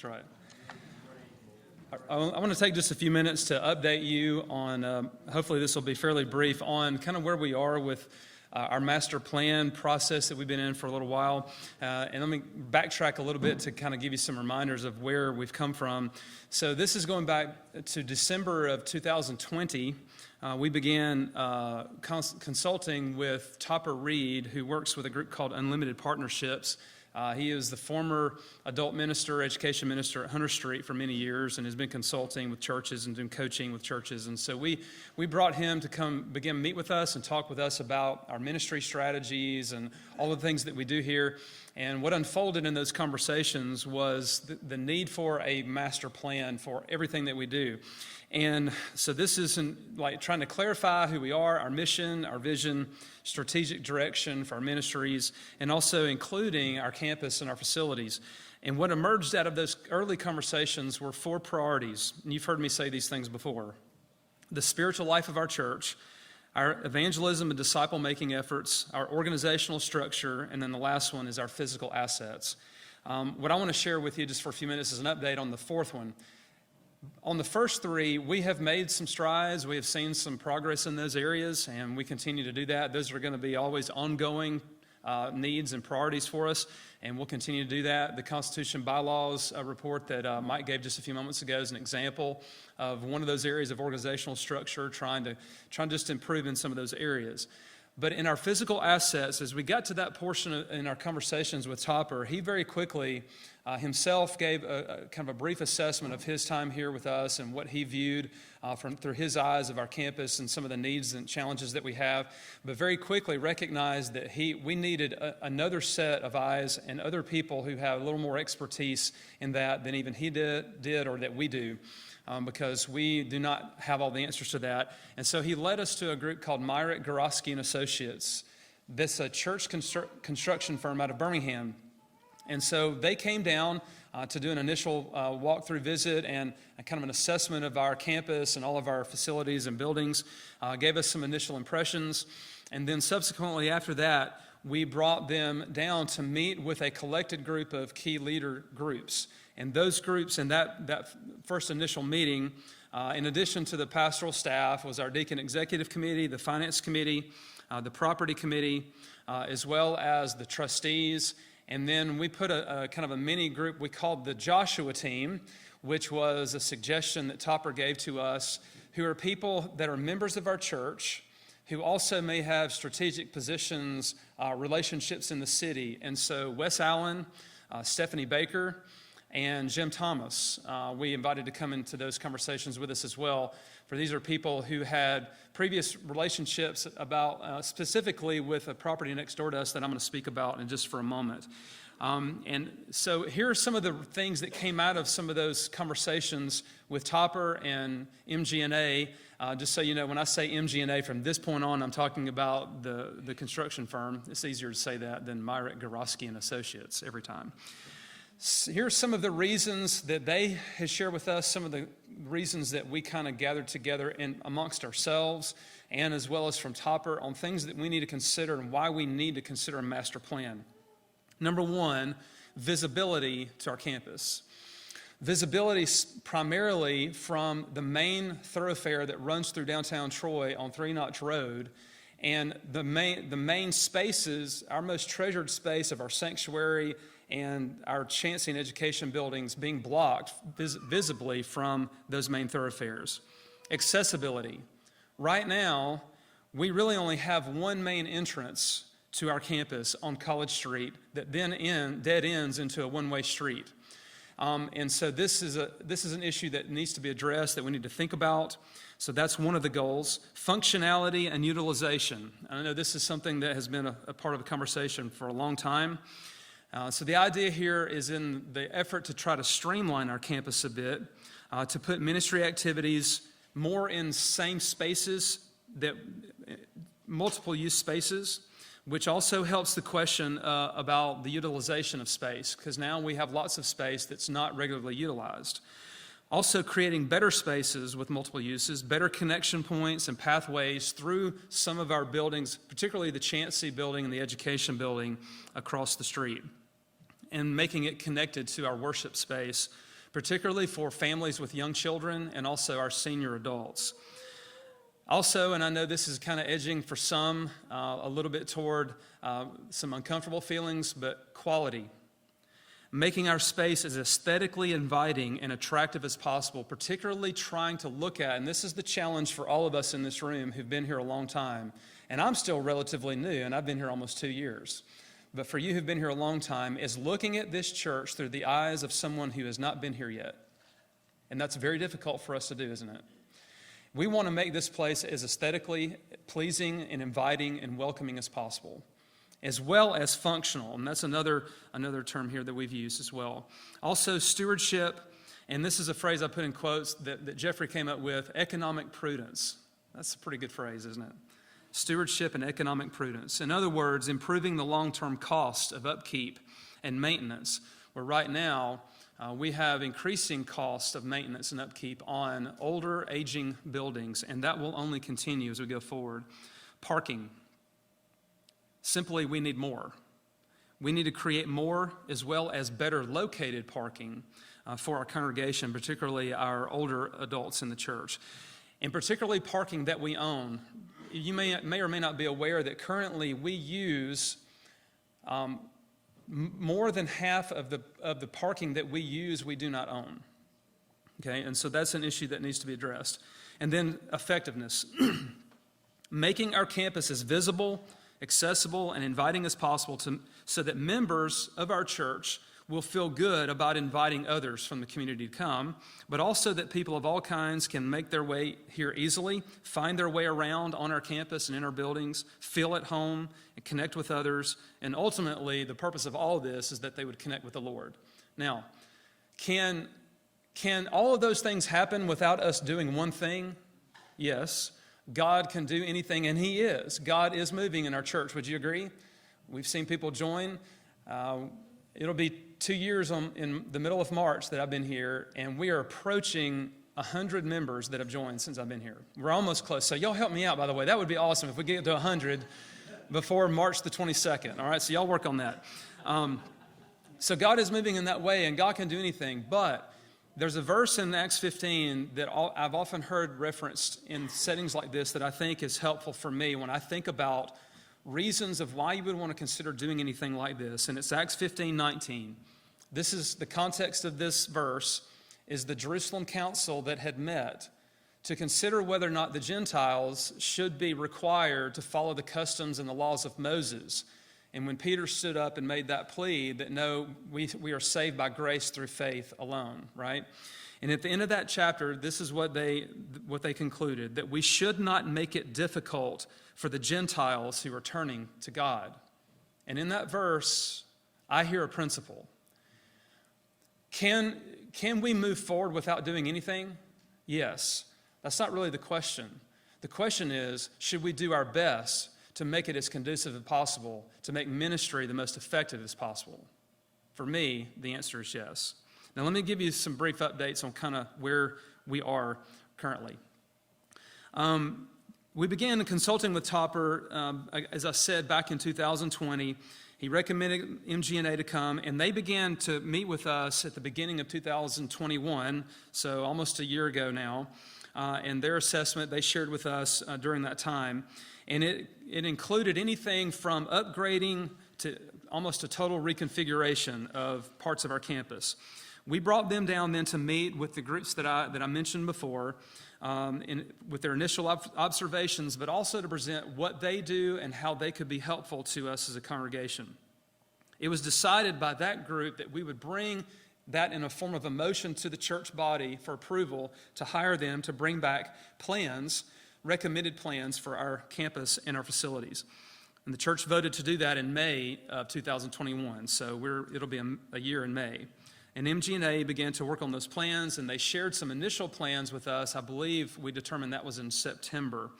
That's right. I want to take just a few minutes to update you on, hopefully this will be fairly brief, on kind of where we are with our master plan process that we've been in for a little while. And let me backtrack a little bit to kind of give you some reminders of where we've come from. So this is going back to December of 2020. We began consulting with Topper Reed, who works with a group called Unlimited Partnerships. He is the former adult minister, education minister at Hunter Street for many years and has been consulting with churches and doing coaching with churches. And so we brought him to come begin to meet with us and talk with us about our ministry strategies and all the things that we do here. And what unfolded in those conversations was the need for a master plan for everything that we do. And so this is like trying to clarify who we are, our mission, our vision, strategic direction for our ministries, and also including our campus and our facilities. And what emerged out of those early conversations were 4 priorities. And you've heard me say these things before. The spiritual life of our church, our evangelism and disciple-making efforts, our organizational structure, and then the last one is our physical assets. What I want to share with you just for a few minutes is an update on the 4th one. On the first 3, we have made some strides. We have seen some progress in those areas, and we continue to do that. Those are going to be always ongoing needs and priorities for us, and we'll continue to do that. The Constitution Bylaws report that Mike gave just a few moments ago is an example of one of those areas of organizational structure, trying to just improve in some of those areas. But in our physical assets, as we got to that portion in our conversations with Topper, he very quickly himself gave a kind of a brief assessment of his time here with us and what he viewed through his eyes of our campus and some of the needs and challenges that we have, but very quickly recognized that we needed another set of eyes and other people who have a little more expertise in that than even he did or that we do. Because we do not have all the answers to that. And so he led us to a group called Myrick, Gorosky & Associates. This is a church construction firm out of Birmingham. And so they came down to do an initial walkthrough visit and kind of an assessment of our campus and all of our facilities and buildings, gave us some initial impressions. And then subsequently after that, we brought them down to meet with a collected group of key leader groups. And those groups in that first initial meeting, in addition to the pastoral staff, was our deacon executive committee, the finance committee, the property committee, as well as the trustees. And then we put a kind of a mini group we called the Joshua team, which was a suggestion that Topper gave to us, who are people that are members of our church, who also may have strategic positions, relationships in the city. And so Wes Allen, Stephanie Baker, and Jim Thomas, we invited to come into those conversations with us as well. For these are people who had previous relationships about specifically with a property next door to us that I'm going to speak about in just for a moment. And so here are some of the things that came out of some of those conversations with Topper and MG&A. Just so you know, when I say MG&A from this point on, I'm talking about the construction firm. It's easier to say that than Myrick, Gorosky & Associates every time. Here's some of the reasons that they have shared with us, some of the reasons that we kind of gathered together amongst ourselves and as well as from Topper on things that we need to consider and why we need to consider a master plan. Number 1, visibility to our campus. Visibility primarily from the main thoroughfare that runs through downtown Troy on 3 Notch Road, and the main spaces, our most treasured space of our sanctuary and our Chancey and Education buildings being blocked visibly from those main thoroughfares. Accessibility. Right now, we really only have one main entrance to our campus on College Street that then dead ends into a one-way street. And so this is an issue that needs to be addressed, that we need to think about. So that's one of the goals. Functionality and utilization. I know this is something that has been a part of the conversation for a long time. So the idea here is in the effort to try to streamline our campus a bit, to put ministry activities more in same spaces, that multiple use spaces, which also helps the question about the utilization of space, because now we have lots of space that's not regularly utilized. Also creating better spaces with multiple uses, better connection points and pathways through some of our buildings, particularly the Chancey building and the Education building across the street, and making it connected to our worship space particularly for families with young children and also our senior adults. Also, and I know this is kind of edging for some a little bit toward some uncomfortable feelings, but quality. Making our space as aesthetically inviting and attractive as possible, particularly trying to look at, and this is the challenge for all of us in this room who've been here a long time, and I'm still relatively new, and I've been here almost 2 years. But for you who've been here a long time, is looking at this church through the eyes of someone who has not been here yet. And that's very difficult for us to do, isn't it? We want to make this place as aesthetically pleasing and inviting and welcoming as possible, as well as functional. And that's another term here that we've used as well. Also, stewardship, and this is a phrase I put in quotes that Jeffrey came up with, economic prudence. That's a pretty good phrase, isn't it? Stewardship and economic prudence. In other words, improving the long-term cost of upkeep and maintenance, where right now we have increasing cost of maintenance and upkeep on older, aging buildings, and that will only continue as we go forward. Parking. Simply, we need more. We need to create more as well as better located parking for our congregation, particularly our older adults in the church, and particularly parking that we own. You may or may not be aware that currently we use more than half of the parking that we use we do not own. Okay, and so that's an issue that needs to be addressed. And then effectiveness. Making our campus as visible, accessible, and inviting as possible so that members of our church will feel good about inviting others from the community to come, but also that people of all kinds can make their way here easily, find their way around on our campus and in our buildings, feel at home, and connect with others. And ultimately, the purpose of all this is that they would connect with the Lord. Now, can all of those things happen without us doing one thing? Yes. God can do anything, and He is. God is moving in our church. Would you agree? We've seen people join. It'll be 2 years in the middle of March that I've been here, and we are approaching 100 members that have joined since I've been here. We're almost close. So y'all help me out, by the way. That would be awesome if we get to 100 before March the 22nd. All right, so y'all work on that. So God is moving in that way, and God can do anything. But there's a verse in Acts 15 that I've often heard referenced in settings like this that I think is helpful for me when I think about reasons of why you would want to consider doing anything like this. And it's Acts 15:19. This is the context of this verse is the Jerusalem council that had met to consider whether or not the Gentiles should be required to follow the customs and the laws of Moses. And when Peter stood up and made that plea that no, we are saved by grace through faith alone, right? And at the end of that chapter, this is what they concluded, that we should not make it difficult for the Gentiles who are turning to God. And in that verse, I hear a principle. Can we move forward without doing anything? Yes. That's not really the question. The question is, should we do our best to make it as conducive as possible, to make ministry the most effective as possible? For me, the answer is yes. Now, let me give you some brief updates on kind of where we are currently. We began consulting with Topper, as I said, back in 2020. He recommended MG&A to come, and they began to meet with us at the beginning of 2021, so almost a year ago now. And their assessment they shared with us during that time. And it included anything from upgrading to almost a total reconfiguration of parts of our campus. We brought them down then to meet with the groups that I mentioned before, with their initial observations, but also to present what they do and how they could be helpful to us as a congregation. It was decided by that group that we would bring that in a form of a motion to the church body for approval to hire them to bring back plans, recommended plans for our campus and our facilities. And the church voted to do that in May of 2021, so it'll be a year in May. And MG&A began to work on those plans, and they shared some initial plans with us. I believe we determined that was in September.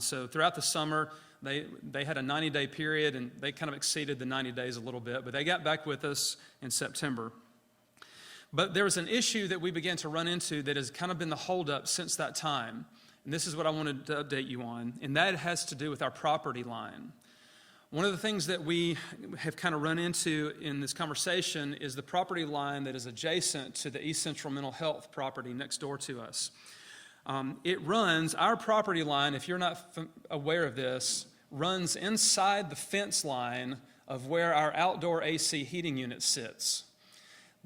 So throughout the summer, they had a 90-day period, and they kind of exceeded the 90 days a little bit, but they got back with us in September. But there was an issue that we began to run into that has kind of been the holdup since that time. And this is what I wanted to update you on, and that has to do with our property line. One of the things that we have kind of run into in this conversation is the property line that is adjacent to the East Central Mental Health property next door to us. Our property line, if you're not aware of this, runs inside the fence line of where our outdoor AC heating unit sits.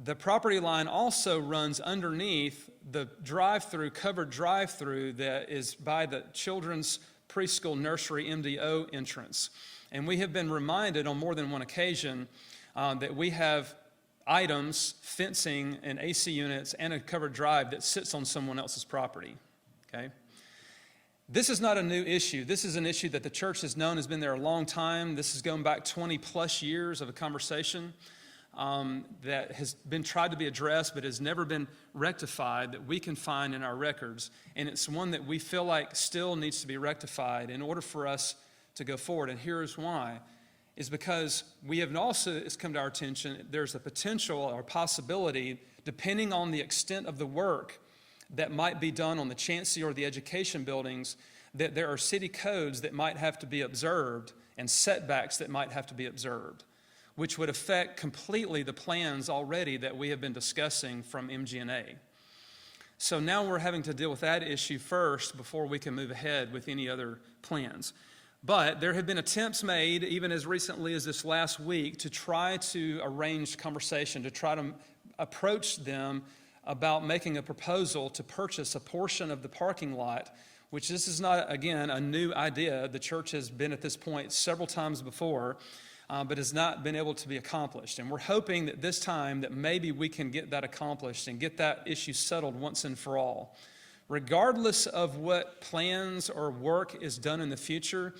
The property line also runs underneath the covered drive-through that is by the children's preschool nursery MDO entrance. And we have been reminded on more than one occasion that we have items, fencing, and AC units, and a covered drive that sits on someone else's property. Okay? This is not a new issue. This is an issue that the church has known has been there a long time. This is going back 20 plus years of a conversation that has been tried to be addressed but has never been rectified that we can find in our records. And it's one that we feel like still needs to be rectified in order for us to go forward. And here's why. Is because we have also, it's come to our attention, there's a potential or possibility, depending on the extent of the work that might be done on the chancellor or the education buildings, that there are city codes that might have to be observed and setbacks that might have to be observed, which would affect completely the plans already that we have been discussing from MG&A. So now we're having to deal with that issue first before we can move ahead with any other plans. But there have been attempts made, even as recently as this last week, to try to arrange conversation, to try to approach them about making a proposal to purchase a portion of the parking lot, which this is not, again, a new idea. The church has been at this point several times before, but has not been able to be accomplished. And we're hoping that this time that maybe we can get that accomplished and get that issue settled once and for all. Regardless of what plans or work is done in the future,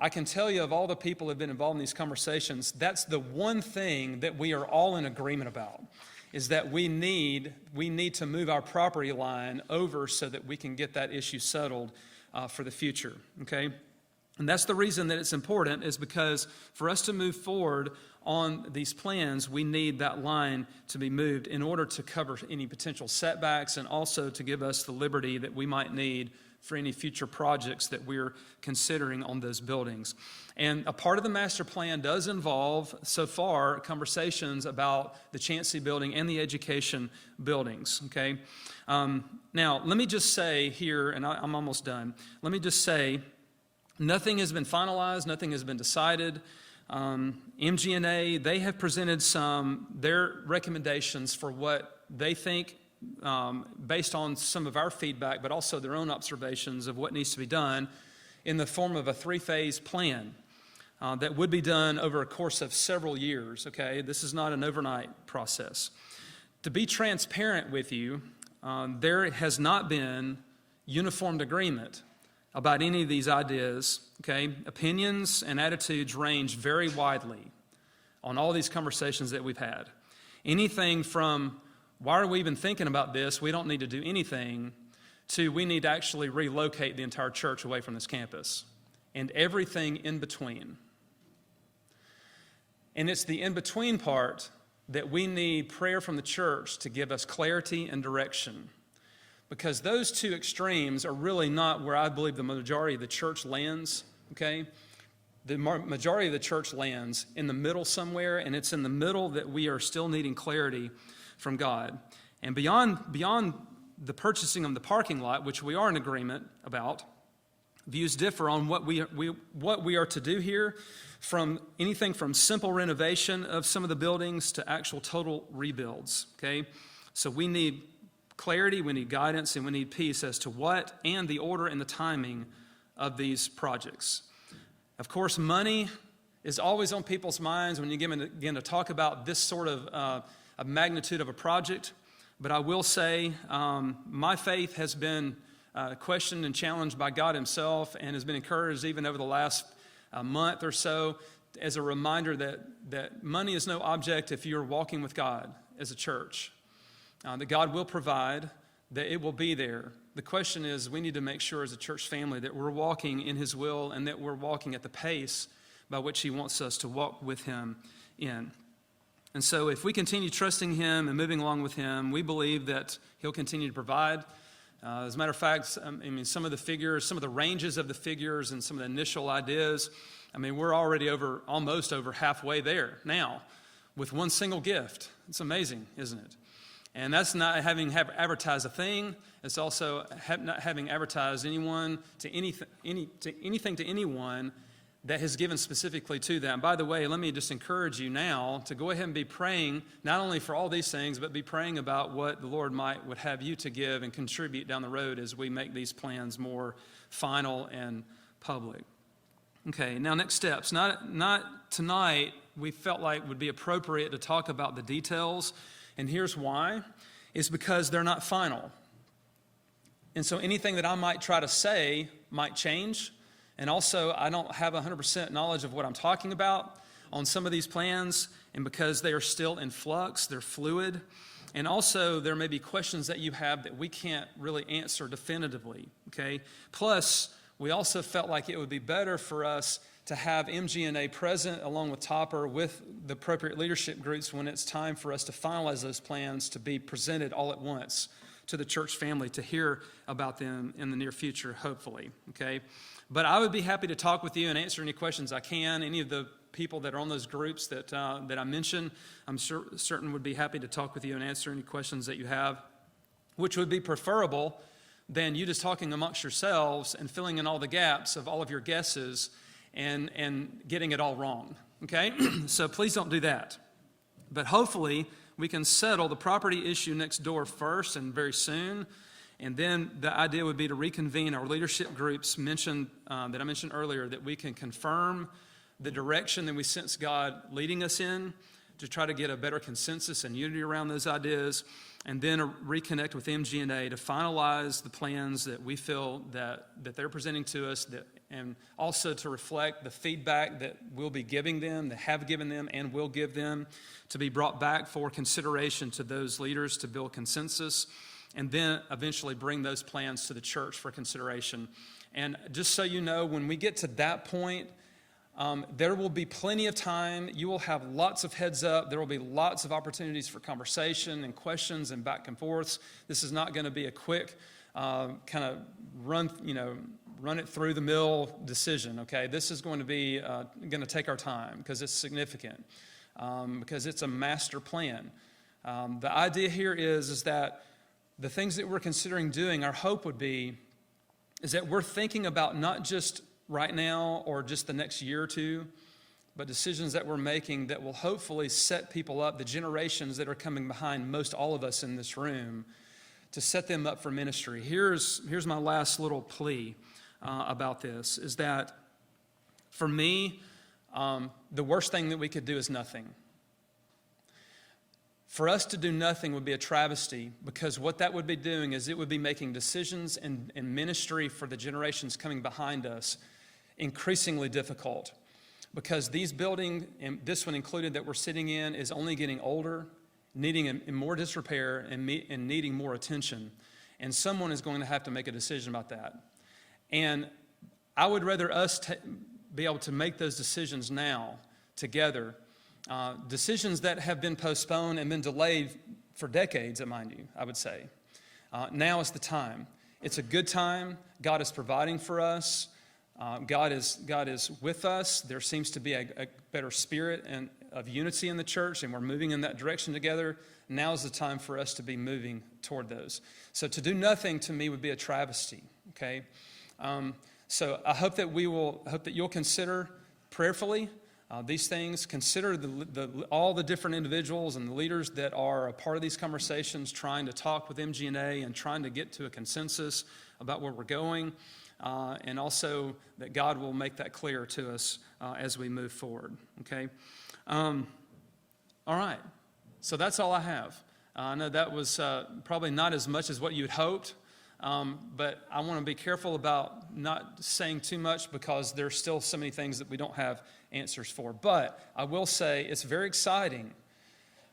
I can tell you of all the people who have been involved in these conversations, that's the one thing that we are all in agreement about, is that we need to move our property line over so that we can get that issue settled for the future, okay? And that's the reason that it's important, is because for us to move forward on these plans, we need that line to be moved in order to cover any potential setbacks and also to give us the liberty that we might need for any future projects that we're considering on those buildings. And a part of the master plan does involve, so far, conversations about the Chancellor building and the education buildings, okay? Now, let me just say here, and I'm almost done, let me just say, nothing has been finalized, nothing has been decided. MG&A, they have presented their recommendations for what they think, based on some of our feedback, but also their own observations of what needs to be done in the form of a three-phase plan that would be done over a course of several years, okay? This is not an overnight process. To be transparent with you, there has not been uniform agreement about any of these ideas, okay? Opinions and attitudes range very widely on all these conversations that we've had. Anything from, why are we even thinking about this? We don't need to do anything, to we need to actually relocate the entire church away from this campus, and everything in between. And it's the in-between part that we need prayer from the church to give us clarity and direction. Because those two extremes are really not where I believe the majority of the church lands, okay? The majority of the church lands in the middle somewhere, and it's in the middle that we are still needing clarity from God. And beyond the purchasing of the parking lot, which we are in agreement about, views differ on what we are to do here, from anything from simple renovation of some of the buildings to actual total rebuilds, okay? So we need clarity, we need guidance, and we need peace as to what and the order and the timing of these projects. Of course, money is always on people's minds when you begin to talk about this sort of a magnitude of a project. But I will say my faith has been questioned and challenged by God himself, and has been encouraged even over the last month or so as a reminder that money is no object if you're walking with God as a church. That God will provide, that it will be there. The question is, we need to make sure as a church family that we're walking in his will and that we're walking at the pace by which he wants us to walk with him in. And so if we continue trusting him and moving along with him, we believe that he'll continue to provide. As a matter of fact, some of the figures, some of the ranges of the figures and some of the initial ideas I mean, we're already almost over halfway there now with one single gift. It's amazing, isn't it? And that's not having advertised a thing. It's also not having advertised anything to anyone that has given specifically to them. By the way, let me just encourage you now to go ahead and be praying, not only for all these things, but be praying about what the Lord would have you to give and contribute down the road as we make these plans more final and public. Okay, now next steps. Not tonight, we felt like would be appropriate to talk about the details, and here's why. It's because they're not final. And so anything that I might try to say might change. And also, I don't have 100% knowledge of what I'm talking about on some of these plans. And because they are still in flux, they're fluid. And also, there may be questions that you have that we can't really answer definitively, okay? Plus, we also felt like it would be better for us to have MG&A present along with Topper with the appropriate leadership groups when it's time for us to finalize those plans to be presented all at once to the church family to hear about them in the near future, hopefully, okay? But I would be happy to talk with you and answer any questions I can. Any of the people that are on those groups that I mentioned, I'm certain would be happy to talk with you and answer any questions that you have, which would be preferable than you just talking amongst yourselves and filling in all the gaps of all of your guesses and getting it all wrong, okay? So please don't do that. But hopefully we can settle the property issue next door first and very soon. And then the idea would be to reconvene our leadership groups that I mentioned earlier, that we can confirm the direction that we sense God leading us in to try to get a better consensus and unity around those ideas, and then reconnect with MG&A to finalize the plans that we feel that they're presenting to us, and also to reflect the feedback that we'll be giving them, that have given them and will give them, to be brought back for consideration to those leaders to build consensus, and then eventually bring those plans to the church for consideration. And just so you know, when we get to that point, there will be plenty of time. You will have lots of heads up. There will be lots of opportunities for conversation and questions and back and forths. This is not going to be a quick kind of run it through the mill decision, okay? This is going to take our time because it's significant, because it's a master plan. The idea here is that the things that we're considering doing, our hope would be, is that we're thinking about not just right now or just the next year or two, but decisions that we're making that will hopefully set people up, the generations that are coming behind most all of us in this room, to set them up for ministry. Here's my last little plea about this, is that for me, the worst thing that we could do is nothing. For us to do nothing would be a travesty, because what that would be doing is it would be making decisions and ministry for the generations coming behind us increasingly difficult, because these buildings, and this one included that we're sitting in, is only getting older, needing in more disrepair and needing more attention. And someone is going to have to make a decision about that. And I would rather us be able to make those decisions now together. Decisions that have been postponed and been delayed for decades, mind you, I would say. Now is the time. It's a good time. God is providing for us. God is with us. There seems to be a better spirit and of unity in the church, and we're moving in that direction together. Now is the time for us to be moving toward those. So to do nothing, to me, would be a travesty. Okay, so I hope that you'll consider prayerfully these things. Consider all the different individuals and the leaders that are a part of these conversations, trying to talk with MG&A and trying to get to a consensus about where we're going, and also that God will make that clear to us as we move forward. Okay. All right. So that's all I have. I know that was probably not as much as what you'd hoped, but I want to be careful about not saying too much, because there's still so many things that we don't have answers for. But I will say it's very exciting.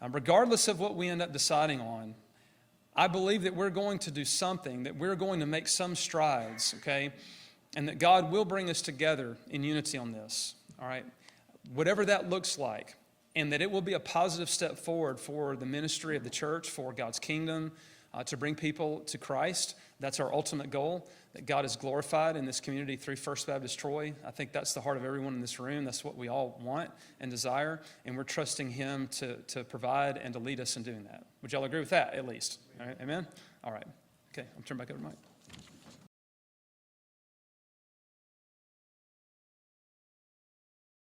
Regardless of what we end up deciding on, I believe that we're going to do something, that we're going to make some strides, okay? And that God will bring us together in unity on this, all right? Whatever that looks like, and that it will be a positive step forward for the ministry of the church, for God's kingdom, to bring people to Christ. That's our ultimate goal, that God is glorified in this community through First Baptist Troy. I think that's the heart of everyone in this room. That's what we all want and desire, and we're trusting him to provide and to lead us in doing that. Would y'all agree with that, at least? All right, amen? All right. Okay, I'll turn back over to Mike.